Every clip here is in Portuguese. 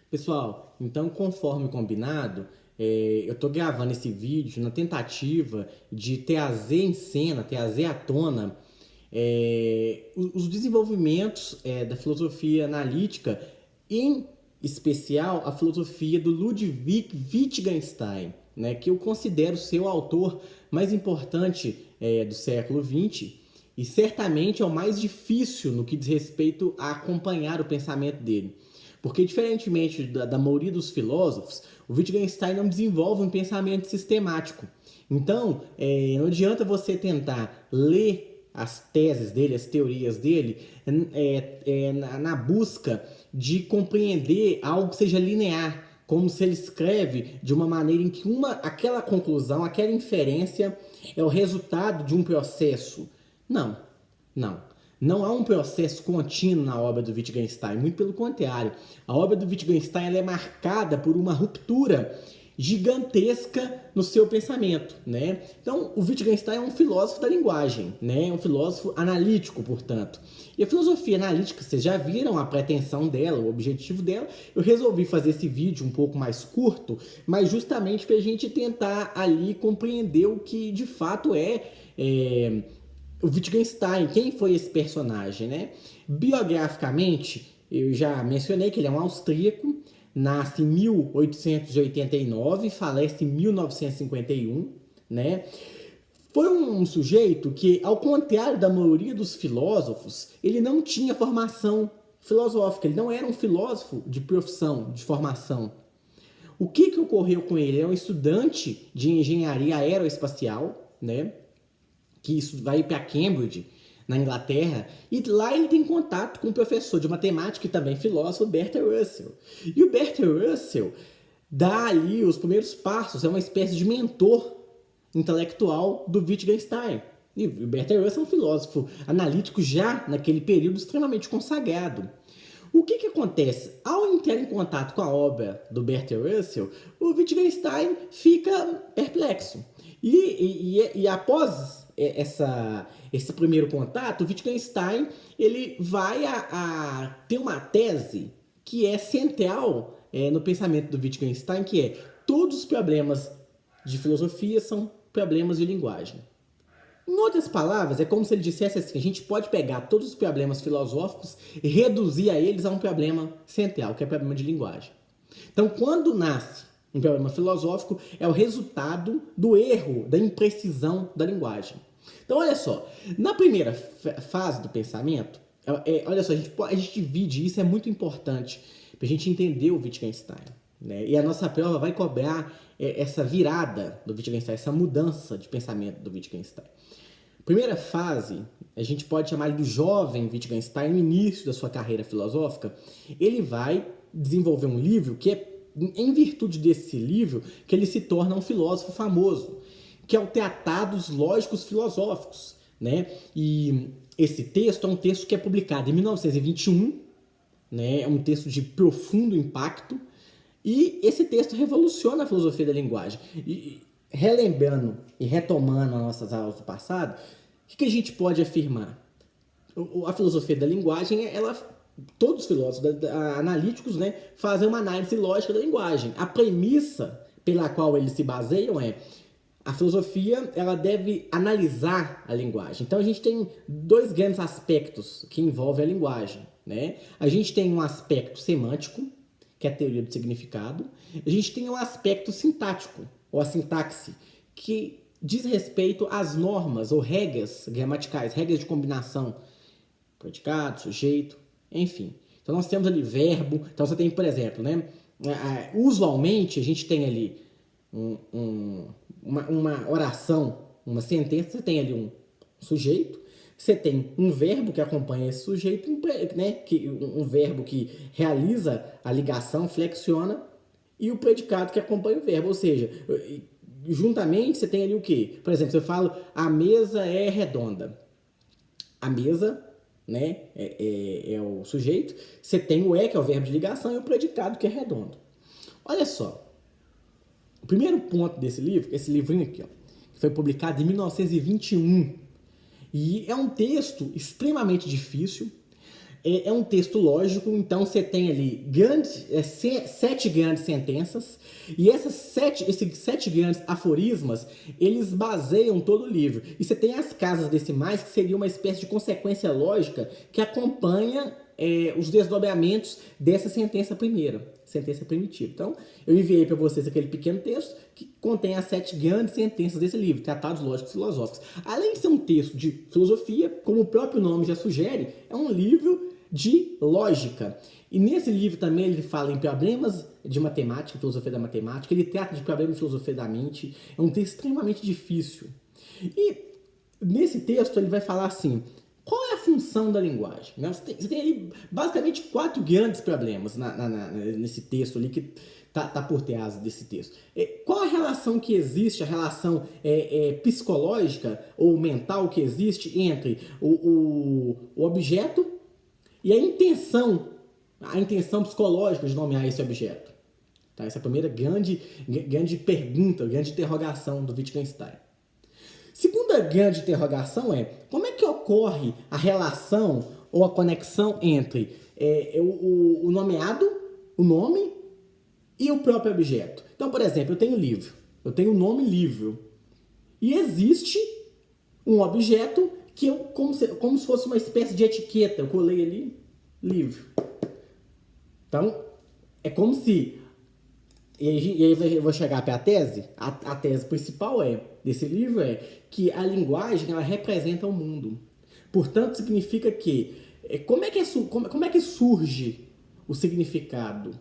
Pessoal, então conforme combinado, eu estou gravando esse vídeo na tentativa de trazer em cena, trazer à tona os desenvolvimentos da filosofia analítica, em especial a filosofia do Ludwig Wittgenstein, né, que eu considero ser o autor mais importante do século XX e certamente é o mais difícil no que diz respeito a acompanhar o pensamento dele. Porque, diferentemente da maioria dos filósofos, o Wittgenstein não desenvolve um pensamento sistemático. Então, não adianta você tentar ler as teses dele, as teorias dele, na busca de compreender algo que seja linear, como se ele escreve de uma maneira em que aquela conclusão, aquela inferência é o resultado de um processo. Não, não. Não há um processo contínuo na obra do Wittgenstein, muito pelo contrário. A obra do Wittgenstein ela é marcada por uma ruptura gigantesca no seu pensamento, né? Então, o Wittgenstein é um filósofo da linguagem, né? É um filósofo analítico, portanto. E a filosofia analítica, vocês já viram a pretensão dela, o objetivo dela. Eu resolvi fazer esse vídeo um pouco mais curto, mas justamente para a gente tentar ali compreender o que de fato o Wittgenstein, quem foi esse personagem, né? Biograficamente, eu já mencionei que ele é um austríaco, nasce em 1889, falece em 1951, né? Foi um sujeito que, ao contrário da maioria dos filósofos, ele não tinha formação filosófica, ele não era um filósofo de profissão, de formação. O que ocorreu com ele? Ele é um estudante de engenharia aeroespacial, né? Que isso vai para Cambridge, na Inglaterra, e lá ele tem contato com um professor de matemática e também filósofo, Bertrand Russell. E o Bertrand Russell dá ali os primeiros passos, é uma espécie de mentor intelectual do Wittgenstein. E o Bertrand Russell é um filósofo analítico já naquele período extremamente consagrado. O que acontece? Ao entrar em contato com a obra do Bertrand Russell, o Wittgenstein fica perplexo. E após esse primeiro contato, o Wittgenstein ele vai a ter uma tese que é central no pensamento do Wittgenstein, que é todos os problemas de filosofia são problemas de linguagem. Em outras palavras, é como se ele dissesse assim, a gente pode pegar todos os problemas filosóficos e reduzir a eles a um problema central, que é o problema de linguagem. Então, quando nasce um problema filosófico, é o resultado do erro, da imprecisão da linguagem. Então, olha só, na primeira fase do pensamento, olha só, a gente divide isso, é muito importante para a gente entender o Wittgenstein. Né? E a nossa prova vai cobrar essa virada do Wittgenstein, essa mudança de pensamento do Wittgenstein. Primeira fase, a gente pode chamar do jovem Wittgenstein, no início da sua carreira filosófica, ele vai desenvolver um livro que é em virtude desse livro que ele se torna um filósofo famoso, que é o Tratados Lógicos Filosóficos, né? E esse texto é um texto que é publicado em 1921, né? É um texto de profundo impacto, e esse texto revoluciona a filosofia da linguagem. E relembrando e retomando as nossas aulas do passado, o que a gente pode afirmar? A filosofia da linguagem, todos os filósofos analíticos, né, fazem uma análise lógica da linguagem. A premissa pela qual eles se baseiam é a filosofia ela deve analisar a linguagem. Então a gente tem dois grandes aspectos que envolvem a linguagem. Né? A gente tem um aspecto semântico, que é a teoria do significado. A gente tem um aspecto sintático, ou a sintaxe, que diz respeito às normas ou regras gramaticais, regras de combinação, predicado, sujeito, enfim. Então nós temos ali verbo, então você tem, por exemplo, né, usualmente a gente tem ali uma oração, uma sentença, você tem ali um sujeito, você tem um verbo que acompanha esse sujeito, né, um verbo que realiza a ligação, flexiona, e o predicado que acompanha o verbo, ou seja, juntamente você tem ali o quê? Por exemplo, se eu falo, a mesa é redonda. A mesa, né, é o sujeito, você tem o que é o verbo de ligação, e o predicado que é redondo. Olha só, o primeiro ponto desse livro, esse livrinho aqui, ó, que foi publicado em 1921, e é um texto extremamente difícil, É um texto lógico, então você tem ali sete grandes sentenças, e esses sete grandes aforismas, eles baseiam todo o livro. E você tem as casas decimais, que seria uma espécie de consequência lógica que acompanha os desdobramentos dessa sentença primeira, sentença primitiva. Então, eu enviei para vocês aquele pequeno texto que contém as sete grandes sentenças desse livro, Tratados Lógicos e Filosóficos. Além de ser um texto de filosofia, como o próprio nome já sugere, é um livro de lógica. E nesse livro também ele fala em problemas de matemática, filosofia da matemática, ele trata de problemas de filosofia da mente, é um texto extremamente difícil. E nesse texto ele vai falar assim, qual é a função da linguagem? Você tem ali basicamente quatro grandes problemas nesse texto ali que tá por trás desse texto. Qual a relação que existe, a relação psicológica ou mental que existe entre o objeto e a intenção psicológica de nomear esse objeto? Tá? Essa é a primeira grande pergunta, grande interrogação do Wittgenstein. Segunda grande interrogação é como é que ocorre a relação ou a conexão entre o nomeado, o nome e o próprio objeto. Então, por exemplo, eu tenho livro, eu tenho o nome livro e existe um objeto que como se fosse uma espécie de etiqueta, eu colei ali, livro. Então, é como se... E aí eu vou chegar para a tese. A tese principal desse livro é que a linguagem ela representa o mundo. Portanto, significa que... Como é que surge o significado?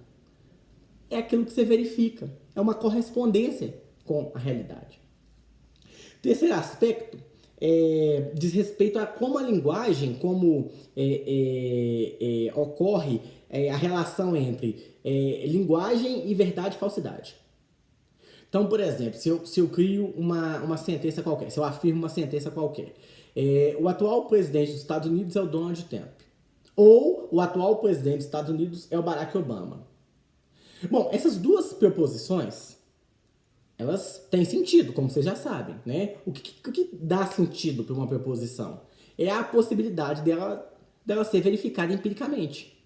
É aquilo que você verifica. É uma correspondência com a realidade. Terceiro aspecto diz respeito a como a linguagem, como ocorre a relação entre linguagem e verdade e falsidade. Então, por exemplo, se eu crio uma sentença qualquer, se eu afirmo uma sentença qualquer, o atual presidente dos Estados Unidos é o Donald Trump, ou o atual presidente dos Estados Unidos é o Barack Obama. Bom, essas duas proposições, elas têm sentido, como vocês já sabem, né? O que dá sentido para uma proposição? É a possibilidade dela ser verificada empiricamente,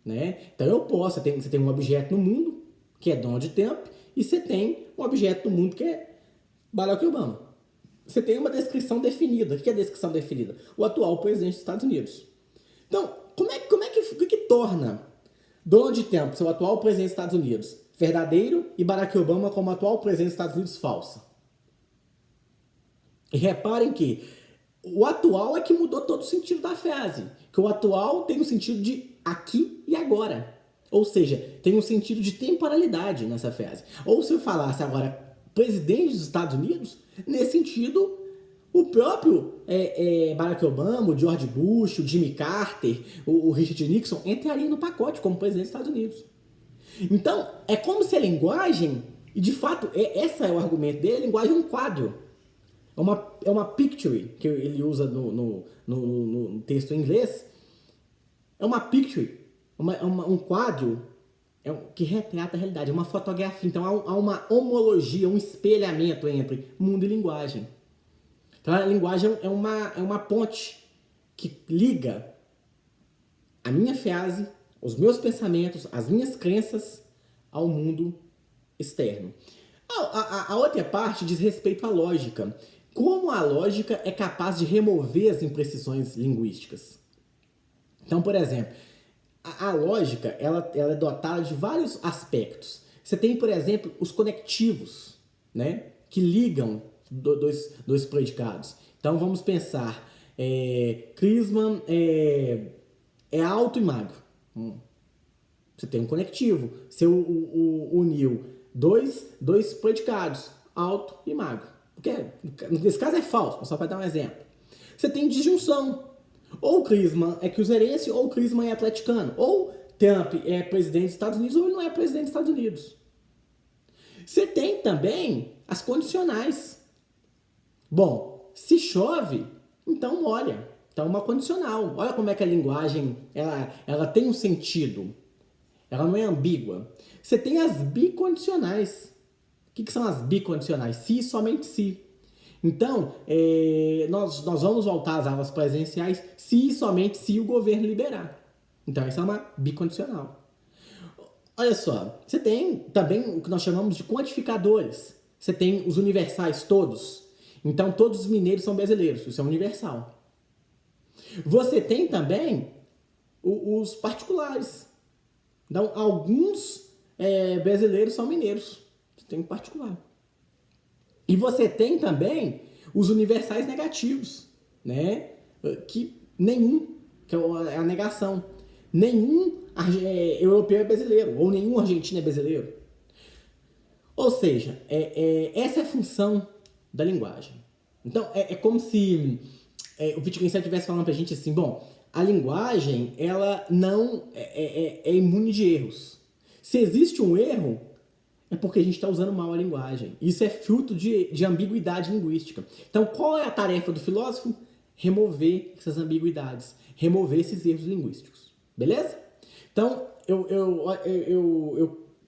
né? Então você tem um objeto no mundo, que é Donald Trump, e você tem um objeto no mundo que é Barack Obama. Você tem uma descrição definida. O que é a descrição definida? O atual presidente dos Estados Unidos. Então, o que torna Donald Trump, seu atual presidente dos Estados Unidos, verdadeiro, e Barack Obama como atual presidente dos Estados Unidos, falsa? E reparem que o atual é que mudou todo o sentido da frase. Que o atual tem o sentido de aqui e agora. Ou seja, tem um sentido de temporalidade nessa frase. Ou se eu falasse agora presidente dos Estados Unidos, nesse sentido, o próprio Barack Obama, o George Bush, o Jimmy Carter, o Richard Nixon entrariam no pacote como presidente dos Estados Unidos. Então, é como se a linguagem, e de fato, esse é o argumento dele, a linguagem é um quadro. É uma picture, que ele usa no texto em inglês. É uma picture, um quadro que retrata a realidade, é uma fotografia. Então, há uma homologia, um espelhamento entre mundo e linguagem. Então, a linguagem é uma ponte que liga a minha frase, os meus pensamentos, as minhas crenças ao mundo externo. A outra parte diz respeito à lógica. Como a lógica é capaz de remover as imprecisões linguísticas. Então, por exemplo, a lógica ela é dotada de vários aspectos. Você tem, por exemplo, os conectivos, né, que ligam dois predicados. Então, vamos pensar, Crisman é alto e magro. Você tem um conectivo. Você uniu dois predicados, alto e magro. Porque nesse caso é falso, só para dar um exemplo. Você tem disjunção. Ou o Crisman é cruzeirense, ou o Crisman é atleticano. Ou Trump é presidente dos Estados Unidos, ou ele não é presidente dos Estados Unidos. Você tem também as condicionais. Bom, se chove, então molha. Então, uma condicional. Olha como é que a linguagem ela tem um sentido. Ela não é ambígua. Você tem as bicondicionais. O que são as bicondicionais? Se e somente se. Então, nós vamos voltar às aulas presenciais se e somente se o governo liberar. Então, isso é uma bicondicional. Olha só, você tem também o que nós chamamos de quantificadores. Você tem os universais todos. Então, todos os mineiros são brasileiros. Isso é universal. Você tem também os particulares. Então, alguns brasileiros são mineiros. Você tem um particular. E você tem também os universais negativos, né? Que nenhum, que é a negação. Nenhum europeu é brasileiro, ou nenhum argentino é brasileiro. Ou seja, essa é a função da linguagem. Então, é como se o Wittgenstein estivesse falando pra gente assim, bom, a linguagem, ela não é imune de erros. Se existe um erro, é porque a gente está usando mal a linguagem. Isso é fruto de ambiguidade linguística. Então, qual é a tarefa do filósofo? Remover essas ambiguidades, remover esses erros linguísticos. Beleza? Então,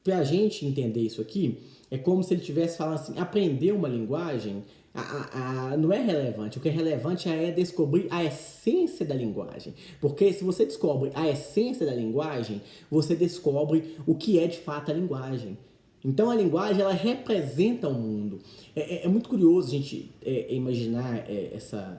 para a gente entender isso aqui, é como se ele estivesse falando assim, aprender uma linguagem não é relevante. O que é relevante é descobrir a essência da linguagem. Porque se você descobre a essência da linguagem, você descobre o que é de fato a linguagem. Então a linguagem, ela representa o mundo. É muito curioso a gente imaginar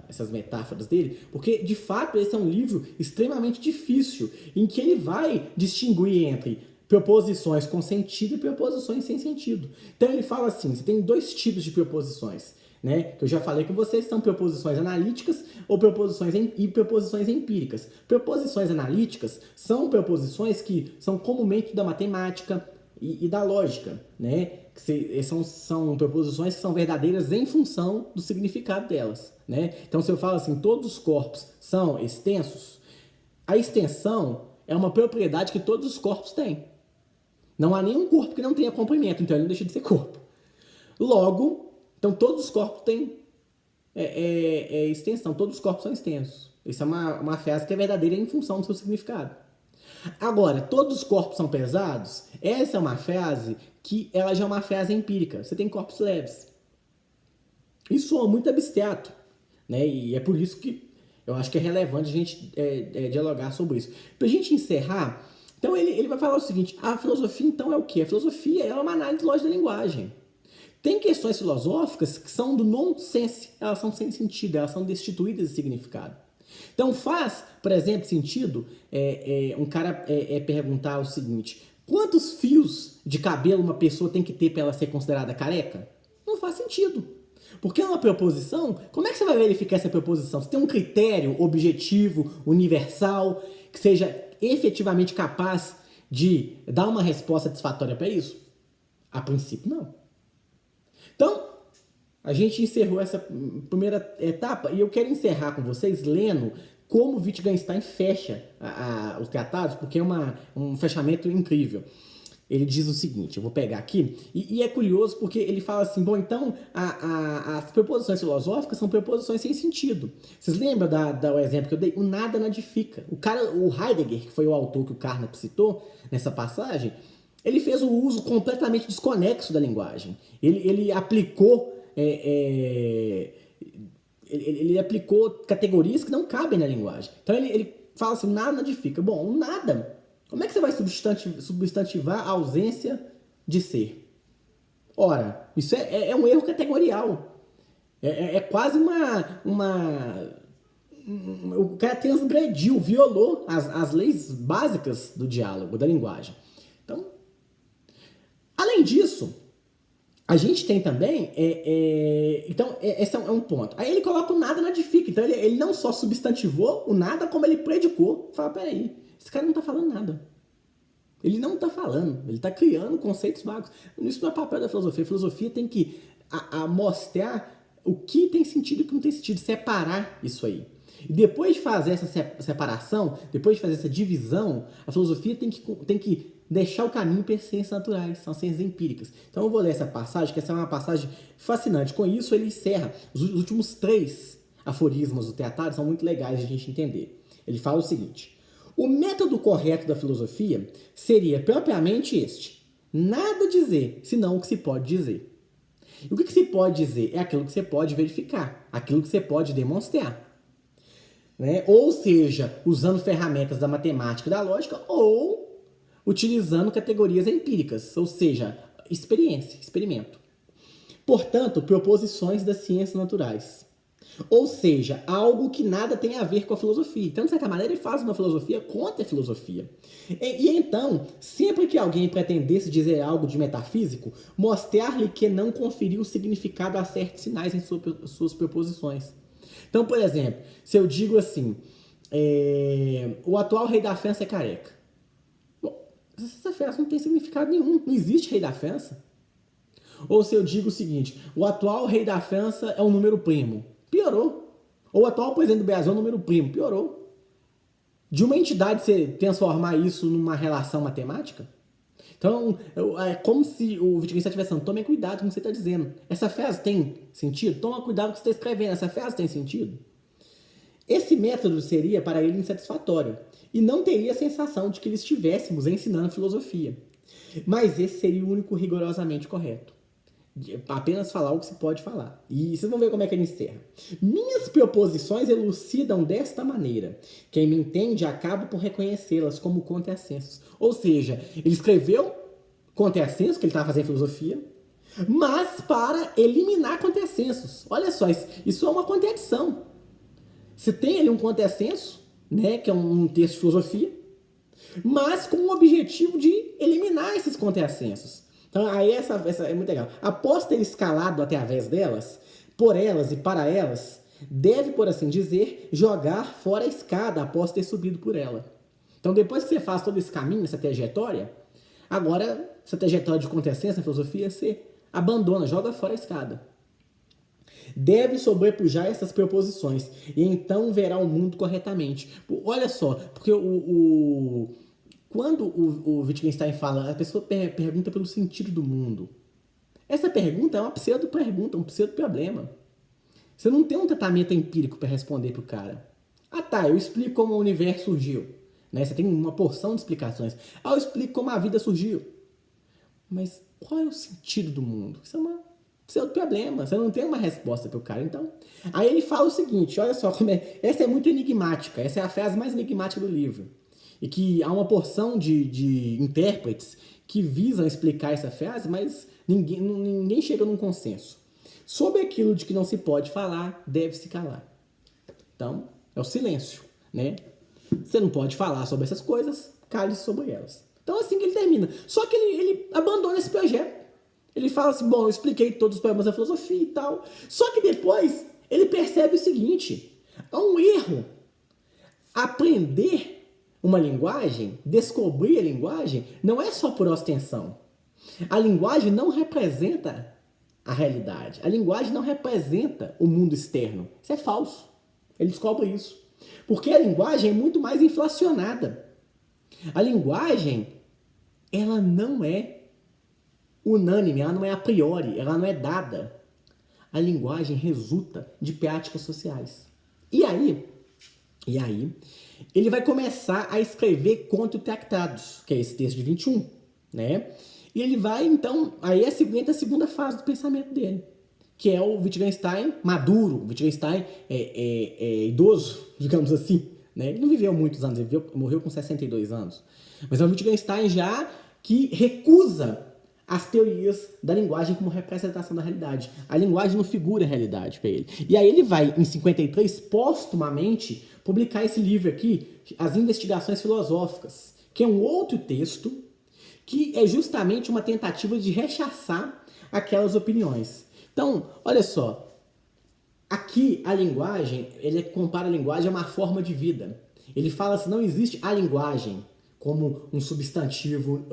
essas metáforas dele, porque de fato esse é um livro extremamente difícil, em que ele vai distinguir entre preposições com sentido e preposições sem sentido. Então ele fala assim, você tem dois tipos de preposições, né? Que eu já falei com vocês, são preposições analíticas ou preposições e preposições empíricas. Preposições analíticas são preposições que são comumente da matemática e da lógica, né? Que são preposições que são verdadeiras em função do significado delas, né? Então, se eu falo assim, todos os corpos são extensos, a extensão é uma propriedade que todos os corpos têm. Não há nenhum corpo que não tenha comprimento, então ele não deixa de ser corpo. Logo, então todos os corpos têm extensão, todos os corpos são extensos. Isso é uma frase que é verdadeira em função do seu significado. Agora, todos os corpos são pesados? Essa é uma frase que ela já é uma frase empírica. Você tem corpos leves. Isso é muito abstrato, né? E é por isso que eu acho que é relevante a gente dialogar sobre isso. Para a gente encerrar, então ele vai falar o seguinte, a filosofia então é o quê? A filosofia é uma análise lógica da linguagem. Tem questões filosóficas que são do nonsense, elas são sem sentido, elas são destituídas de significado. Então faz, por exemplo, sentido um cara perguntar o seguinte, quantos fios de cabelo uma pessoa tem que ter para ela ser considerada careca? Não faz sentido. Porque é uma preposição, como é que você vai verificar essa preposição? Você tem um critério objetivo, universal, que seja efetivamente capaz de dar uma resposta satisfatória para isso? A princípio, não. Então, a gente encerrou essa primeira etapa e eu quero encerrar com vocês lendo como Wittgenstein fecha os tratados, porque é um fechamento incrível. Ele diz o seguinte, eu vou pegar aqui, e é curioso porque ele fala assim, bom, então as preposições filosóficas são preposições sem sentido. Vocês lembram do exemplo que eu dei? O nada nadifica. O Heidegger, que foi o autor que o Carnap citou nessa passagem, ele fez um uso completamente desconexo da linguagem. Ele aplicou ele aplicou categorias que não cabem na linguagem. Então ele fala assim, nada nadifica. Bom, o nada, como é que você vai substantivar a ausência de ser? Ora, isso é um erro categorial. É quase o cara transgrediu, violou as leis básicas do diálogo, da linguagem. Então, além disso, a gente tem também, então esse é um ponto. Aí ele coloca o nada nadifica, então ele não só substantivou o nada, como ele predicou. Fala, peraí, esse cara não tá falando nada. Ele não tá falando, ele tá criando conceitos vagos. Isso não é papel da filosofia. A filosofia tem que mostrar o que tem sentido e o que não tem sentido, separar isso aí. E depois de fazer essa separação, depois de fazer essa divisão, a filosofia tem que deixar o caminho para as ciências naturais, são ciências empíricas. Então eu vou ler essa passagem, que essa é uma passagem fascinante. Com isso ele encerra. Os últimos 3 aforismos do tratado são muito legais de a gente entender. Ele fala o seguinte, o método correto da filosofia seria propriamente este, nada dizer, senão o que se pode dizer. E o que se pode dizer é aquilo que você pode verificar, aquilo que você pode demonstrar. né? Ou seja, usando ferramentas da matemática e da lógica, ou utilizando categorias empíricas, ou seja, experiência, experimento. Portanto, proposições das ciências naturais. Ou seja, algo que nada tem a ver com a filosofia. Então, de certa maneira, ele faz uma filosofia contra a filosofia. E então, sempre que alguém pretendesse dizer algo de metafísico, mostrar-lhe que não conferiu significado a certos sinais em suas proposições. Então, por exemplo, se eu digo assim, o atual rei da França é careca. Bom, essa frase não tem significado nenhum. Não existe rei da França. Ou se eu digo o seguinte, o atual rei da França é um número primo. Piorou. Ou o atual presidente do Brasil é um número primo. Piorou. De uma entidade você transformar isso numa relação matemática? Então, é como se o Wittgenstein estivesse falando, tome cuidado com o que você está dizendo. Essa frase tem sentido? Toma cuidado com o que você está escrevendo. Essa frase tem sentido? Esse método seria para ele insatisfatório. E não teria a sensação de que lhe estivéssemos ensinando filosofia. Mas esse seria o único rigorosamente correto. Apenas falar o que se pode falar. E vocês vão ver como é que ele encerra. Minhas proposições elucidam desta maneira. Quem me entende acaba por reconhecê-las como contrassensos. Ou seja, ele escreveu contrassensos, que ele estava fazendo filosofia, mas para eliminar contrassensos. Olha só, isso é uma contradição. Você tem ali um contrassenso, né, que é um texto de filosofia, mas com o objetivo de eliminar esses contrassensos. Então, aí essa é muito legal. Após ter escalado através delas, por elas e para elas, deve, por assim dizer, jogar fora a escada após ter subido por ela. Então, depois que você faz todo esse caminho, essa trajetória, agora, essa trajetória de contrassenso na filosofia, você abandona, joga fora a escada. Deve sobrepujar essas proposições, e então verá o mundo corretamente. Olha só, porque quando o Wittgenstein fala, a pessoa pergunta pelo sentido do mundo. Essa pergunta é uma pseudo-pergunta, um pseudo-problema. Você não tem um tratamento empírico para responder para o cara. Ah tá, eu explico como o universo surgiu. Né? Você tem uma porção de explicações. Ah, eu explico como a vida surgiu. Mas qual é o sentido do mundo? Isso é uma pseudo-problema. Você não tem uma resposta para o cara. Então, aí ele fala o seguinte, olha só como é. Essa é muito enigmática. Essa é a frase mais enigmática do livro. E que há uma porção de intérpretes que visam explicar essa frase, mas ninguém chega num consenso. Sobre aquilo de que não se pode falar, deve-se calar. Então, é o silêncio, né? Você não pode falar sobre essas coisas, cale-se sobre elas. Então, é assim que ele termina. Só que ele abandona esse projeto. Ele fala assim, bom, eu expliquei todos os problemas da filosofia e tal. Só que depois, ele percebe o seguinte, é um erro aprender uma linguagem, descobrir a linguagem, não é só por ostensão. A linguagem não representa a realidade. A linguagem não representa o mundo externo. Isso é falso. Ele descobre isso. Porque a linguagem é muito mais inflacionada. A linguagem, ela não é unânime, ela não é a priori, ela não é dada. A linguagem resulta de práticas sociais. E aí, ele vai começar a escrever contra-tratados, que é esse texto de 21, né? E ele vai, então, aí é a segunda fase do pensamento dele, que é o Wittgenstein maduro, o Wittgenstein idoso, digamos assim, né? Ele não viveu muitos anos, ele morreu com 62 anos. Mas é o Wittgenstein já que recusa as teorias da linguagem como representação da realidade. A linguagem não figura a realidade para ele. E aí ele vai, em 53, póstumamente, publicar esse livro aqui, As Investigações Filosóficas, que é um outro texto que é justamente uma tentativa de rechaçar aquelas opiniões. Então, olha só, aqui a linguagem, ele compara a linguagem a uma forma de vida. Ele fala assim, não existe a linguagem como um substantivo,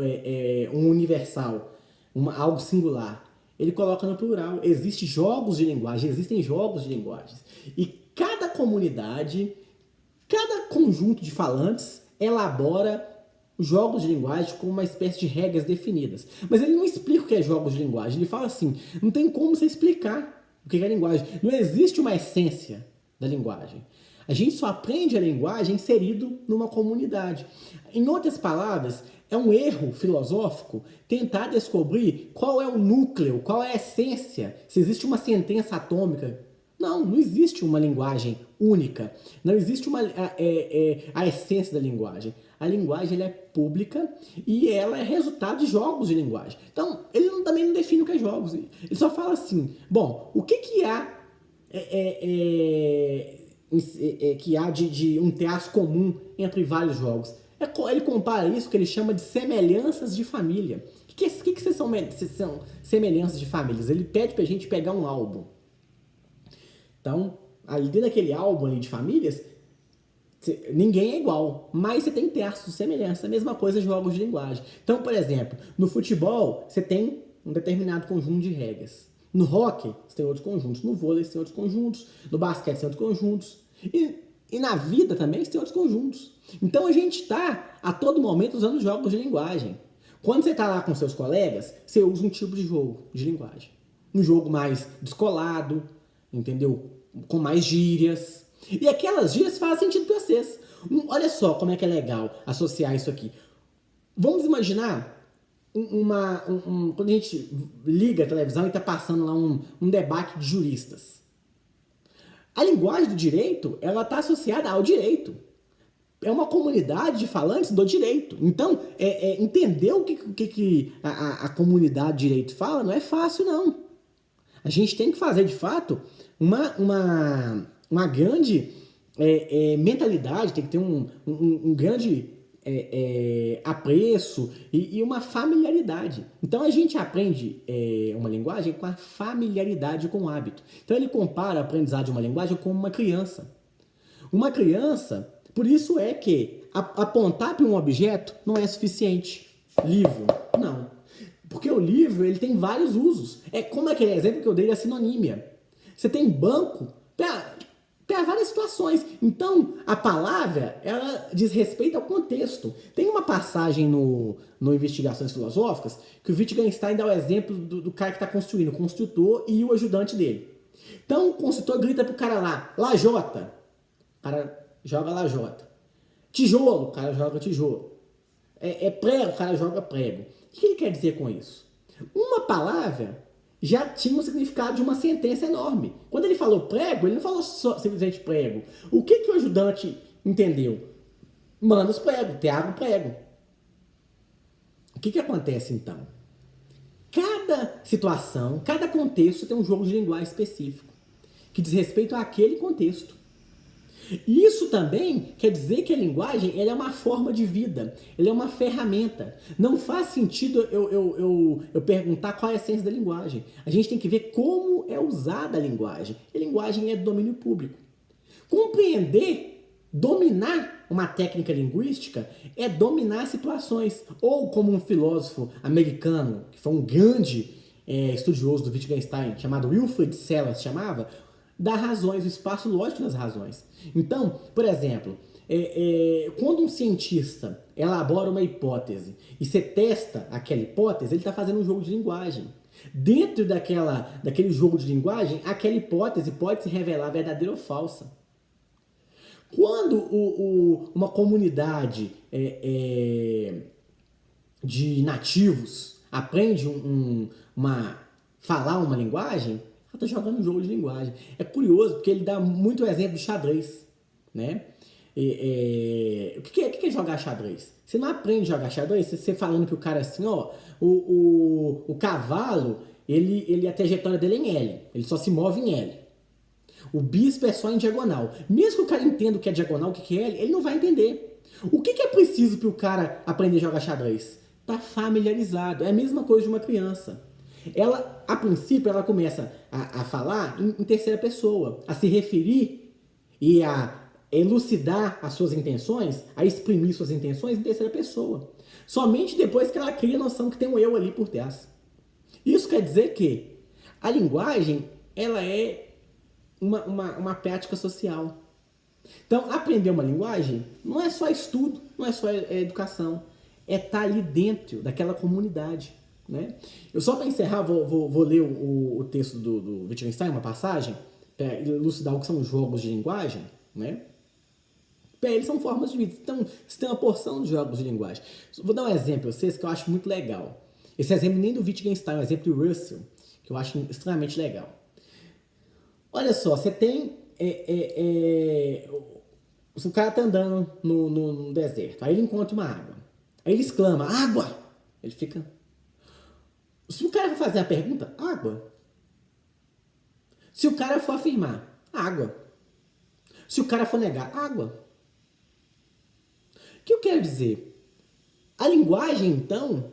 um universal, algo singular. Ele coloca no plural. Existem jogos de linguagem, existem jogos de linguagens. E cada comunidade, cada conjunto de falantes elabora jogos de linguagem com uma espécie de regras definidas. Mas ele não explica o que é jogos de linguagem. Ele fala assim, não tem como você explicar o que é linguagem. Não existe uma essência da linguagem. A gente só aprende a linguagem inserido numa comunidade. Em outras palavras, é um erro filosófico tentar descobrir qual é o núcleo, qual é a essência, se existe uma sentença atômica. Não existe uma linguagem única. Não existe a essência da linguagem. A linguagem ela é pública e ela é resultado de jogos de linguagem. Então, ele também não define o que é jogos. Ele só fala assim, bom, o que há que há de um traço comum entre vários jogos? Ele compara isso que ele chama de semelhanças de família. O que são semelhanças de famílias? Ele pede pra gente pegar um álbum. Então, ali dentro daquele álbum ali de famílias, ninguém é igual, mas você tem traços de semelhança. A mesma coisa jogos de linguagem. Então, por exemplo, no futebol, você tem um determinado conjunto de regras. No hóquei, você tem outros conjuntos. No vôlei, você tem outros conjuntos. No basquete, você tem outros conjuntos. E na vida também, você tem outros conjuntos. Então, a gente está, a todo momento, usando jogos de linguagem. Quando você está lá com seus colegas, você usa um tipo de jogo de linguagem. Um jogo mais descolado, entendeu? Com mais gírias. E aquelas gírias fazem sentido para vocês. Olha só como é que é legal associar isso aqui. Vamos imaginar quando a gente liga a televisão e está passando lá um debate de juristas. A linguagem do direito, ela está associada ao direito. É uma comunidade de falantes do direito. Então, entender o que a comunidade de direito fala não é fácil, não. A gente tem que fazer, de fato, uma grande mentalidade, tem que ter um grande apreço e uma familiaridade. Então a gente aprende uma linguagem com a familiaridade com o hábito. Então ele compara a aprendizagem de uma linguagem com uma criança. Uma criança, por isso é que apontar para um objeto não é suficiente. Livro, não. Porque o livro ele tem vários usos. É como aquele exemplo que eu dei da sinonímia. Você tem banco para várias situações. Então, a palavra, ela diz respeito ao contexto. Tem uma passagem no Investigações Filosóficas que o Wittgenstein dá o exemplo do cara que está construindo, o construtor e o ajudante dele. Então, o construtor grita pro cara lá, lajota. O cara joga lajota. Tijolo, o cara joga tijolo. Prego, o cara joga prego. O que ele quer dizer com isso? Uma palavra já tinha o significado de uma sentença enorme. Quando ele falou prego, ele não falou só simplesmente prego. O que o ajudante entendeu? Manda os pregos, Tiago prego. O que acontece então? Cada situação, cada contexto tem um jogo de linguagem específico, que diz respeito àquele contexto. Isso também quer dizer que a linguagem ela é uma forma de vida, ela é uma ferramenta. Não faz sentido eu perguntar qual é a essência da linguagem. A gente tem que ver como é usada a linguagem. A linguagem é domínio público. Compreender, dominar uma técnica linguística é dominar situações. Ou como um filósofo americano, que foi um grande estudioso do Wittgenstein, chamado Wilfrid Sellars, chamava, dar razões, o espaço lógico das razões. Então, por exemplo, quando um cientista elabora uma hipótese e você testa aquela hipótese, ele está fazendo um jogo de linguagem. Dentro daquele jogo de linguagem, aquela hipótese pode se revelar verdadeira ou falsa. Quando uma comunidade de nativos aprende falar uma linguagem, ela está jogando um jogo de linguagem. É curioso, porque ele dá muito exemplo de xadrez, né? O que é jogar xadrez? Você não aprende a jogar xadrez, você falando que o cara assim, ó, o cavalo, a trajetória dele é em L, ele só se move em L. O bispo é só em diagonal. Mesmo que o cara entenda o que é diagonal, o que é L, ele não vai entender. O que é preciso para o cara aprender a jogar xadrez? Tá familiarizado. É a mesma coisa de uma criança. Ela, a princípio, ela começa a falar em terceira pessoa, a se referir e a elucidar as suas intenções, a exprimir suas intenções em terceira pessoa. Somente depois que ela cria a noção que tem um eu ali por trás. Isso quer dizer que a linguagem, ela é uma prática social. Então, aprender uma linguagem não é só estudo, não é só educação, é estar ali dentro daquela comunidade. Né? Eu só para encerrar vou ler o texto do Wittgenstein, uma passagem, para elucidar o que são os jogos de linguagem. Né? Eles são formas de vida. Então, você tem uma porção de jogos de linguagem. Vou dar um exemplo para vocês que eu acho muito legal. Esse exemplo nem do Wittgenstein, é um exemplo do Russell, que eu acho extremamente legal. Olha só, você tem. O cara tá andando no deserto, aí ele encontra uma água. Aí ele exclama, água! Ele fica. Se o cara for fazer a pergunta, água. Se o cara for afirmar, água. Se o cara for negar, água. O que eu quero dizer? A linguagem, então,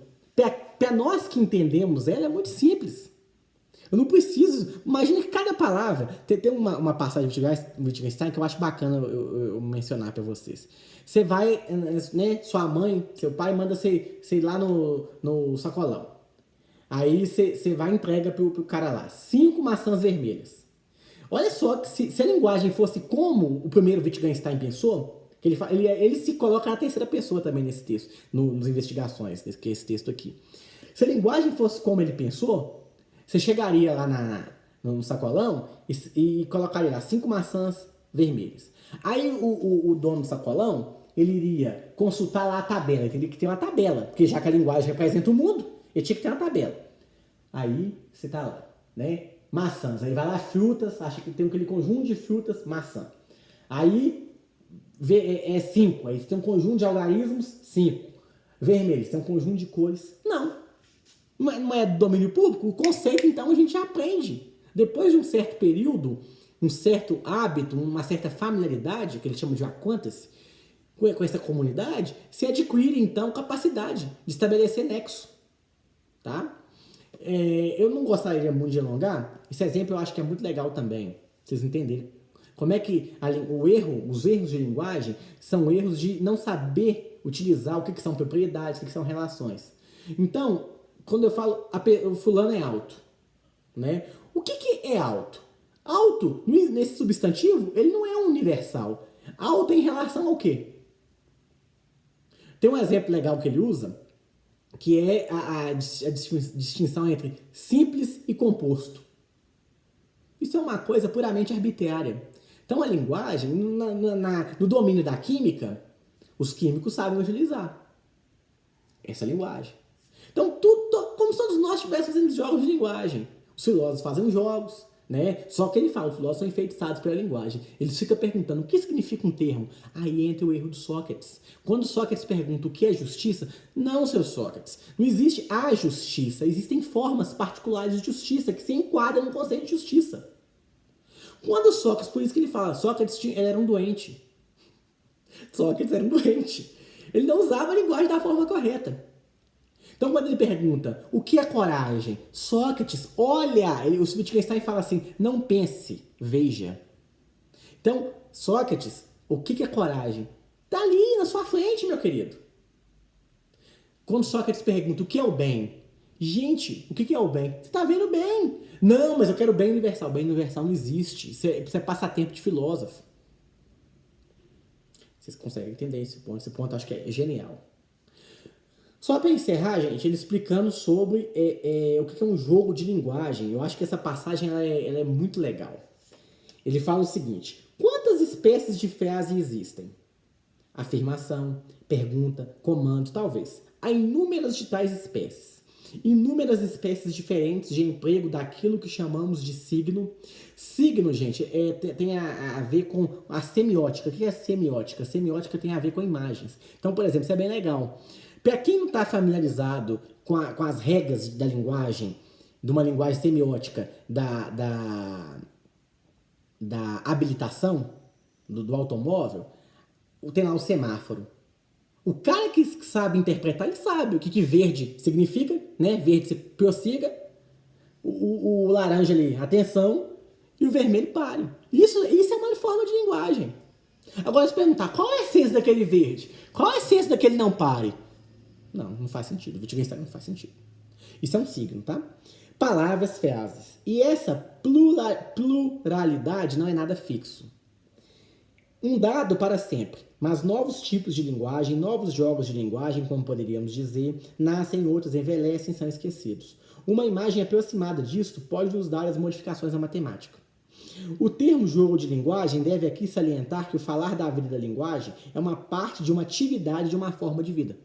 para nós que entendemos ela, é muito simples. Eu não preciso. Imagina que cada palavra. Tem uma passagem de Wittgenstein que eu acho bacana eu mencionar para vocês. Você vai, né? Sua mãe, seu pai manda você ir lá no sacolão. Aí você vai e entrega pro cara lá 5 maçãs vermelhas. Olha só que se a linguagem fosse como o primeiro Wittgenstein pensou, que ele se coloca na terceira pessoa também nesse texto, nas investigações, que é esse texto aqui. Se a linguagem fosse como ele pensou, você chegaria lá no sacolão e colocaria lá 5 maçãs vermelhas. Aí o dono do sacolão, ele iria consultar lá a tabela, ele teria que ter uma tabela, porque já que a linguagem representa o mundo, ele tinha que ter uma tabela. Aí você tá lá, né? Maçãs, aí vai lá frutas, acha que tem aquele conjunto de frutas, maçã. Aí é 5, aí tem um conjunto de algarismos, 5. Vermelhos, tem um conjunto de cores, não. Não é domínio público? O conceito, então, a gente aprende. Depois de um certo período, um certo hábito, uma certa familiaridade, que eles chamam de acquaintance, com essa comunidade, se adquire, então, capacidade de estabelecer nexo. Tá? Eu não gostaria muito de alongar. Esse exemplo eu acho que é muito legal também, pra vocês entenderem. Como é que os erros de linguagem são erros de não saber utilizar o que são propriedades, o que são relações. Então, quando eu falo o fulano é alto, né? O que é alto? Alto, nesse substantivo, ele não é universal. Alto em relação ao quê? Tem um exemplo legal que ele usa, que é a distinção entre simples e composto. Isso é uma coisa puramente arbitrária. Então a linguagem, no domínio da química, os químicos sabem utilizar essa linguagem. Então, como se todos nós estivéssemos fazendo jogos de linguagem. Os filósofos fazem jogos, né? Só que ele fala, os filósofos são enfeitiçados pela linguagem. Eles ficam perguntando o que significa um termo. Aí entra o erro do Sócrates. Quando Sócrates pergunta o que é justiça, não, seu Sócrates, não existe a justiça. Existem formas particulares de justiça que se enquadram no conceito de justiça. Quando Sócrates, por isso que ele fala, Sócrates ele era um doente. Sócrates era um doente. Ele não usava a linguagem da forma correta. Então, quando ele pergunta o que é coragem, Sócrates olha, o Wittgenstein fala assim, não pense, veja. Então, Sócrates, o que é coragem? Está ali na sua frente, meu querido. Quando Sócrates pergunta o que é o bem, gente, o que é o bem? Você está vendo bem. Não, mas eu quero o bem universal. O bem universal não existe. Isso é passatempo de filósofo. Vocês conseguem entender esse ponto? Esse ponto eu acho que é genial. Só para encerrar, gente, ele explicando sobre o que é um jogo de linguagem. Eu acho que essa passagem ela é muito legal. Ele fala o seguinte, quantas espécies de frase existem? Afirmação, pergunta, comando, talvez. Há inúmeras de tais espécies. Inúmeras espécies diferentes de emprego daquilo que chamamos de signo. Signo, gente, tem a ver com a semiótica. O que é semiótica? Semiótica tem a ver com imagens. Então, por exemplo, isso é bem legal. Para quem não está familiarizado com as regras da linguagem, de uma linguagem semiótica, da habilitação, do automóvel, tem lá o semáforo. O cara que sabe interpretar, ele sabe o que verde significa, né? Verde se prossiga, o laranja ali, atenção, e o vermelho pare. Isso é uma forma de linguagem. Agora, se perguntar, qual é a essência daquele verde? Qual é a essência daquele não pare? Não faz sentido. Wittgenstein não faz sentido. Isso é um signo, tá? Palavras, frases. E essa pluralidade não é nada fixo. Um dado para sempre, mas novos tipos de linguagem, novos jogos de linguagem, como poderíamos dizer, nascem, outros envelhecem e são esquecidos. Uma imagem aproximada disto pode nos dar as modificações na matemática. O termo jogo de linguagem deve aqui salientar que o falar da vida da linguagem é uma parte de uma atividade de uma forma de vida.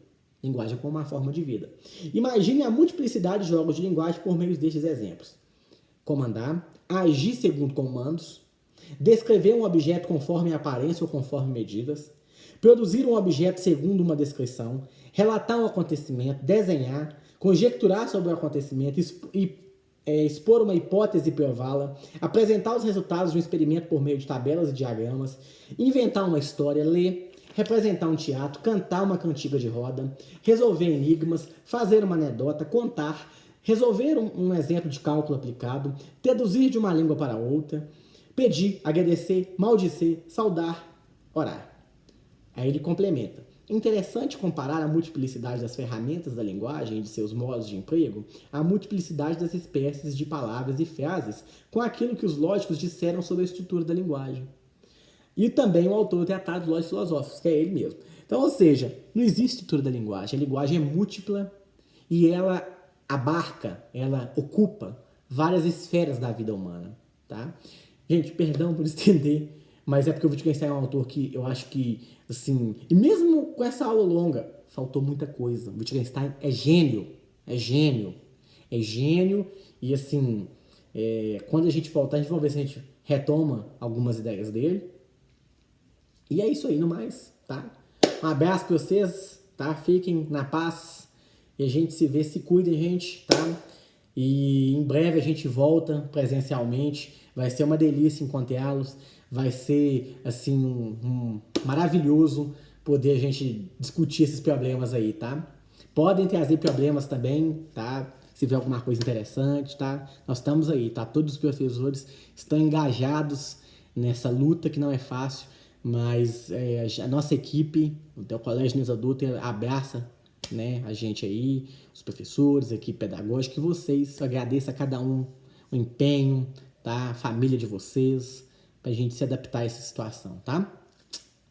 Linguagem como uma forma de vida. Imagine a multiplicidade de jogos de linguagem por meio destes exemplos. comandar, agir segundo comandos, descrever um objeto conforme aparência ou conforme medidas, produzir um objeto segundo uma descrição, relatar um acontecimento, desenhar, conjecturar sobre o acontecimento expor uma hipótese e prová-la, apresentar os resultados de um experimento por meio de tabelas e diagramas, inventar uma história, ler, representar um teatro, cantar uma cantiga de roda, resolver enigmas, fazer uma anedota, contar, resolver um exemplo de cálculo aplicado, traduzir de uma língua para outra, pedir, agradecer, maldizer, saudar, orar. Aí ele complementa. Interessante comparar a multiplicidade das ferramentas da linguagem e de seus modos de emprego à multiplicidade das espécies de palavras e frases com aquilo que os lógicos disseram sobre a estrutura da linguagem. E também o autor do Tratado de Lógica Filosóficos, que é ele mesmo. Então, ou seja, não existe estrutura da linguagem. A linguagem é múltipla e ela abarca, ela ocupa várias esferas da vida humana. Tá? Gente, perdão por estender, mas é porque o Wittgenstein é um autor que eu acho que, assim, e mesmo com essa aula longa, faltou muita coisa. O Wittgenstein é gênio, e assim, quando a gente voltar, a gente vai ver se a gente retoma algumas ideias dele. E é isso aí, no mais, tá? Um abraço pra vocês, tá? Fiquem na paz e a gente se vê, se cuidem, gente, tá? E em breve a gente volta presencialmente, vai ser uma delícia encontrá-los. Vai ser, assim, maravilhoso poder a gente discutir esses problemas aí, tá? Podem trazer problemas também, tá? Se vier alguma coisa interessante, tá? Nós estamos aí, tá? Todos os professores estão engajados nessa luta que não é fácil, mas a nossa equipe, o Colégio Nilza Dutra, abraça, né, a gente aí, os professores, a equipe pedagógica, e vocês. Eu agradeço a cada um o empenho, tá? A família de vocês, pra gente se adaptar a essa situação, tá?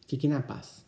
Fiquem na paz.